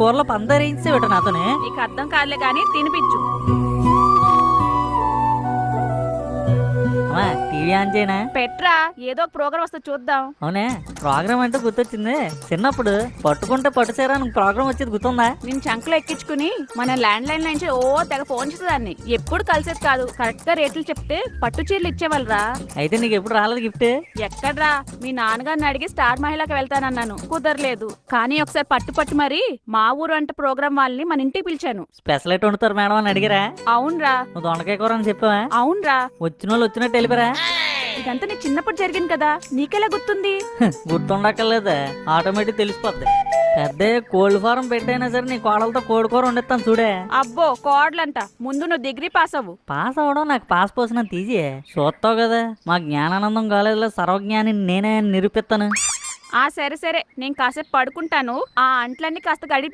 కూరలో పందరేయించేవాడు నాతోనే. నీకు అర్థం కాదులే గాని తినిపించు. అమ్మా టీవీ ఆన్ చేయనా? పెట్రా, ఏదో ఒక ప్రోగ్రామ్ వస్తే చూద్దాం. అవునే, ప్రోగ్రామ్ అంటే గుర్తొచ్చింది. చిన్నప్పుడు పట్టుకుంటే పట్టుసేరా ప్రోగ్రామ్ వచ్చేది గుర్తుందా? నేను చంకలో ఎక్కించుకుని మన ల్యాండ్ లైన్ నుంచి ఓ తెగ ఫోన్ చేసేదాన్ని. ఎప్పుడు కలిసేది కాదు, కరెక్ట్ గా రేట్లు చెప్తే పట్టు చీరలు ఇచ్చేవాళ్ళరా. అయితే నీకు ఎప్పుడు రాలేదు గిఫ్ట్? ఎక్కడ్రా, మీ నాన్నగారిని అడిగి స్టార్ మహిళకి వెళ్తానన్నాను, కుదరలేదు. కానీ ఒకసారి పట్టు మరి మా ఊరు అంటే ప్రోగ్రామ్ వాళ్ళని మన ఇంటికి పిలిచాను. స్పెషల్ ఎట్ వండుతారు మేడం అని అడిగారా? అవునరా. నువ్వు దొండకాయ కూర అని చెప్పావా? అవునరా. వచ్చిన వాళ్ళు వచ్చినట్టు వెళ్ళిపోరా. ఇదంతా నీకు చిన్నప్పుడు జరిగింది కదా, నీకెలా గుర్తుంది? గుర్తుండక్కర్లేదు, ఆటోమేటిక్ తెలిసిపోద్ది. పెద్ద కోల్డ్ ఫారం పెట్టైనా సరే నీ కోడలతో కోడికూర వండిస్తాను చూడే. అబ్బో కోడలంట, ముందు నువ్వు డిగ్రీ పాస్ అవ్వు. పాస్ అవ్వడం నాకు పాస్ పోసినంత ఈజీ. చూస్తావు కదా, మా జ్ఞానానందం కాలేజీలో సర్వజ్ఞాని నేనే నిరూపిస్తాను. సరే నేను కాసేపు పడుకుంటాను. ఆ అంట్లన్నీ కాస్త గడిపి